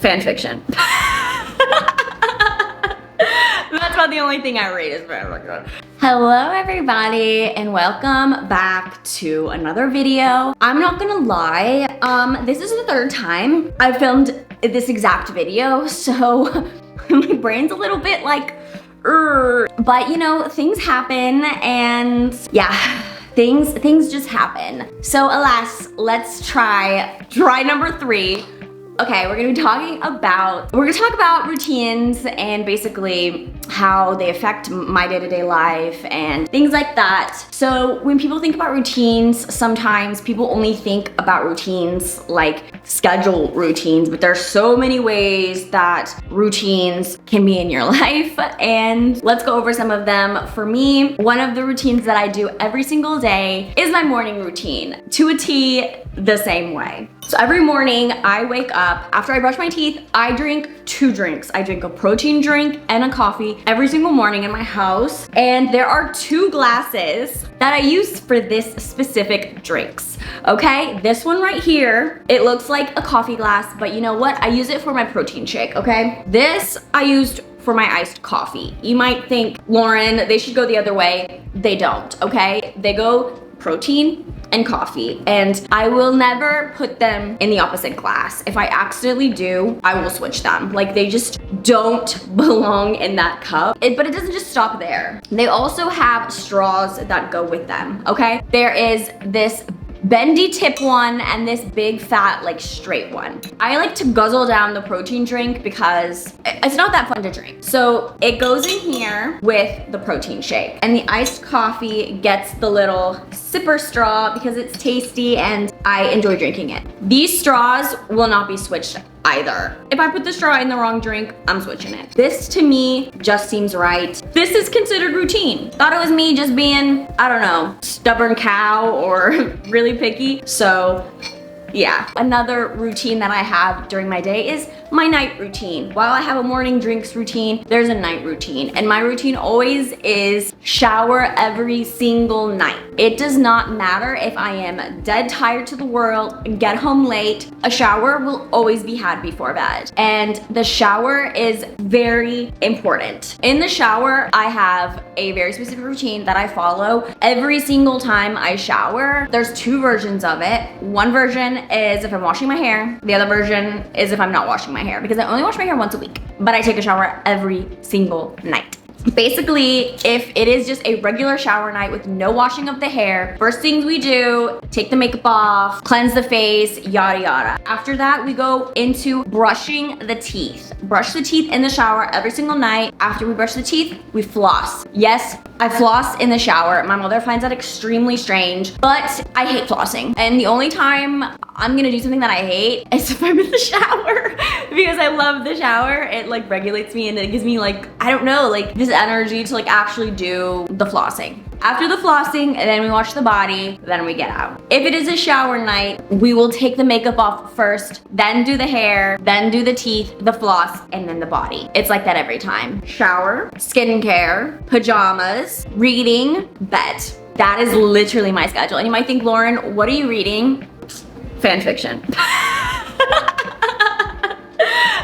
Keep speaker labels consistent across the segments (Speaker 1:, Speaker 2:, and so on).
Speaker 1: fan fiction. That's about the only thing I rate is fan fiction. Hello everybody and welcome back to another video. I'm not gonna lie, this is the third time I filmed this exact video, so my brain's a little bit like, but you know, things happen and yeah. Things just happen. So alas, let's try number 3. Okay, we're gonna talk about routines and basically how they affect my day-to-day life and things like that. So when people think about routines, sometimes people only think about routines like schedule routines, but there's so many ways that routines can be in your life, and let's go over some of them. For me, one of the routines that I do every single day is my morning routine, to a T, the same way. So every morning I wake up, after I brush my teeth, I drink 2 drinks. I drink a protein drink and a coffee every single morning in my house. And there are 2 glasses that I use for this specific drinks. Okay, this one right here, it looks like a coffee glass, but you know what? I use it for my protein shake, okay? This I used for my iced coffee. You might think, Lauren, they should go the other way. They don't, okay? They go protein and coffee, and I will never put them in the opposite glass. If I accidentally do, I will switch them. Like, they just don't belong in that cup. But it doesn't just stop there. They also have straws that go with them, okay? There is this bendy tip one and this big fat like straight one. I like to guzzle down the protein drink because it's not that fun to drink. So it goes in here with the protein shake, and the iced coffee gets the little sipper straw because it's tasty and I enjoy drinking it. These straws will not be switched either. If I put the straw in the wrong drink, I'm switching it. This to me just seems right. This is considered routine. Thought it was me just being, I don't know, stubborn cow or really picky. So yeah. Another routine that I have during my day is my night routine. While I have a morning drinks routine, there's a night routine. And my routine always is shower every single night. It does not matter if I am dead tired to the world and get home late, a shower will always be had before bed. And the shower is very important. In the shower, I have a very specific routine that I follow every single time I shower. There's 2 versions of it. One version is if I'm washing my hair. The other version is if I'm not washing my hair, because I only wash my hair once a week, but I take a shower every single night. Basically, if it is just a regular shower night with no washing of the hair, first things we do, take the makeup off, cleanse the face, yada yada. After that, we go into brushing the teeth. Brush the teeth in the shower every single night. After we brush the teeth, we floss. Yes, I floss in the shower. My mother finds that extremely strange, but I hate flossing. And the only time I'm gonna do something that I hate is if I'm in the shower, because I love the shower. It like regulates me and it gives me like, I don't know, like this energy to like actually do the flossing. After the flossing, and then we wash the body, then we get out. If it is a shower night, we will take the makeup off first, then do the hair, then do the teeth, the floss, and then the body. It's like that every time. Shower, skincare, pajamas, reading, bed. That is literally my schedule. And you might think, Lauren, what are you reading? Fan fiction.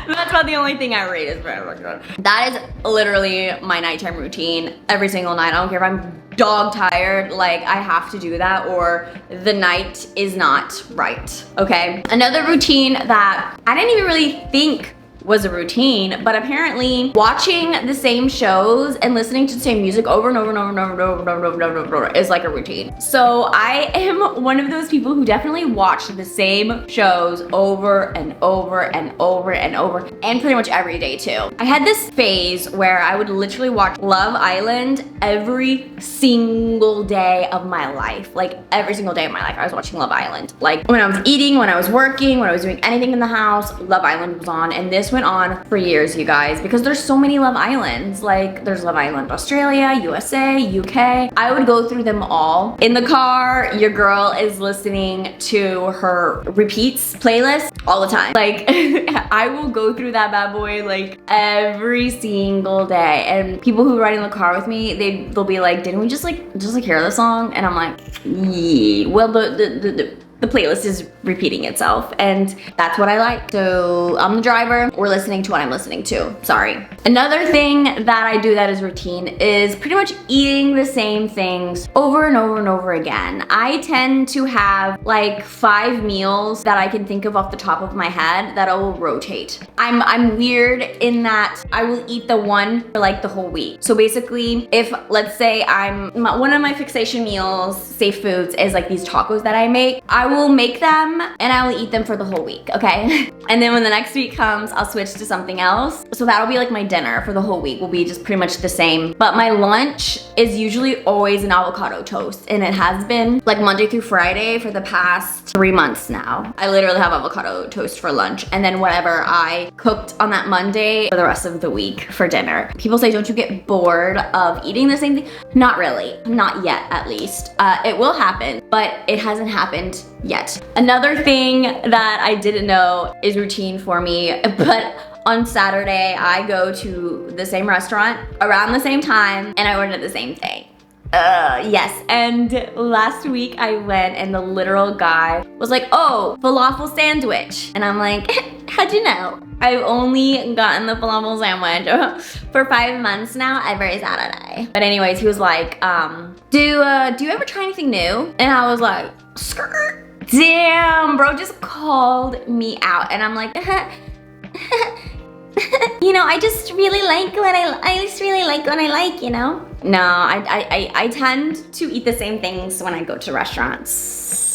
Speaker 1: That's about the only thing I read is fan fiction. That is literally my nighttime routine every single night. I don't care if I'm dog tired, like I have to do that or the night is not right, okay? Another routine that I didn't even really think was a routine, but apparently watching the same shows and listening to the same music over and over and over and over and over and over and over and over is like a routine. So I am one of those people who definitely watch the same shows over and over and over and over, and pretty much every day too. I had this phase where I would literally watch Love Island every single day of my life. Like every single day of my life I was watching Love Island. Like when I was eating, when I was working, when I was doing anything in the house, Love Island was on, and this went on for years, you guys, because there's so many Love Islands. Like there's Love Island Australia, USA, UK. I would go through them all. In the car, your girl is listening to her repeats playlist all the time. Like I will go through that bad boy like every single day, and people who ride in the car with me, they'll be like, didn't we just like hear the song? And I'm like, yeah, well the playlist is repeating itself, and that's what I like. So I'm the driver, we're listening to what I'm listening to, sorry. Another thing that I do that is routine is pretty much eating the same things over and over and over again. I tend to have like 5 meals that I can think of off the top of my head that I will rotate. I'm weird in that I will eat the one for like the whole week. So basically, if let's say one of my fixation meals, safe foods, is like these tacos that I make, I will make them and I will eat them for the whole week, okay? And then when the next week comes, I'll switch to something else. So that'll be like my dinner for the whole week will be just pretty much the same. But my lunch is usually always an avocado toast, and it has been like Monday through Friday for the past 3 months now. I literally have avocado toast for lunch, and then whatever I cooked on that Monday for the rest of the week for dinner. People say, don't you get bored of eating the same thing? Not really, not yet at least. It will happen, but it hasn't happened yet. Another thing that I didn't know is routine for me, but on Saturday, I go to the same restaurant around the same time and I order the same thing. Yes, and last week I went and the literal guy was like, oh, falafel sandwich. And I'm like, how'd you know? I've only gotten the falafel sandwich for 5 months now, every Saturday. But anyways, he was like, do you ever try anything new? And I was like, skirt. Damn, bro just called me out. And I'm like, you know, I just really like what I like, you know? No, I tend to eat the same things when I go to restaurants.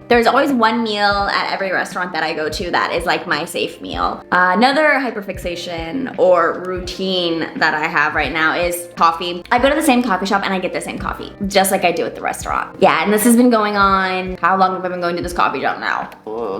Speaker 1: There's always one meal at every restaurant that I go to that is like my safe meal. Another hyperfixation or routine that I have right now is coffee. I go to the same coffee shop and I get the same coffee, just like I do at the restaurant. Yeah, and this has been going on, how long have I been going to this coffee shop now?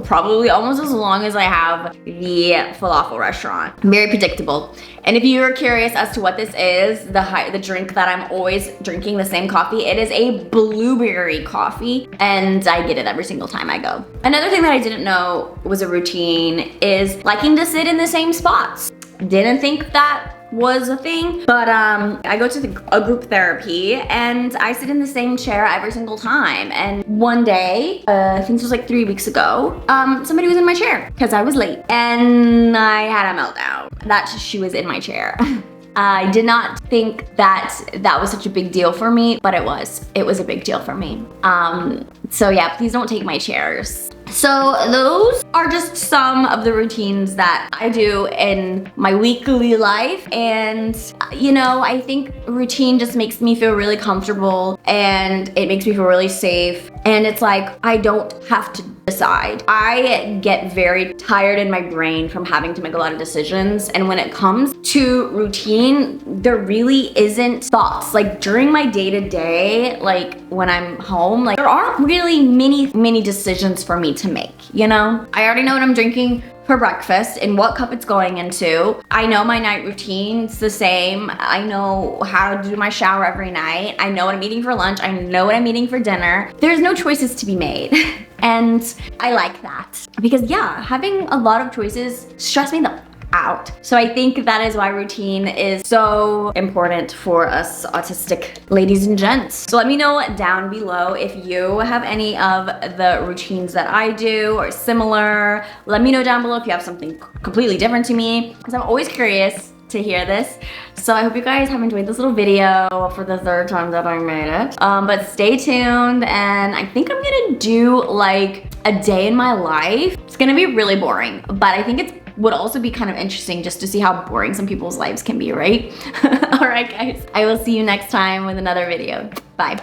Speaker 1: Probably almost as long as I have the falafel restaurant. Very predictable. And if you're curious as to what this is, the drink that I'm always drinking, the same coffee, it is a blueberry coffee, and I get it every single time I go. Another thing that I didn't know was a routine is liking to sit in the same spots. Didn't think that was a thing, but I go to a group therapy and I sit in the same chair every single time. And one day, I think it was like 3 weeks ago, somebody was in my chair because I was late and I had a meltdown that she was in my chair. I did not think that was such a big deal for me, but it was a big deal for me. So yeah, please don't take my chairs. So those are just some of the routines that I do in my weekly life. And you know, I think routine just makes me feel really comfortable and it makes me feel really safe. And it's like, I don't have to decide. I get very tired in my brain from having to make a lot of decisions. And when it comes to routine, there really isn't thoughts. Like during my day-to-day, like when I'm home, like there aren't really many decisions for me to make, you know? I already know what I'm drinking for breakfast and what cup it's going into. I know my night routine's the same. I know how to do my shower every night. I know what I'm eating for lunch. I know what I'm eating for dinner. There's no choices to be made. And I like that because yeah, having a lot of choices stress me the out. So I think that is why routine is so important for us autistic ladies and gents. So let me know down below if you have any of the routines that I do or similar. Let me know down below if you have something completely different to me, because I'm always curious to hear this. So I hope you guys have enjoyed this little video for the 3rd time that I made it. But stay tuned, and I think I'm gonna do like a day in my life. It's gonna be really boring, but I think it would also be kind of interesting just to see how boring some people's lives can be, right? All right, guys. I will see you next time with another video. Bye.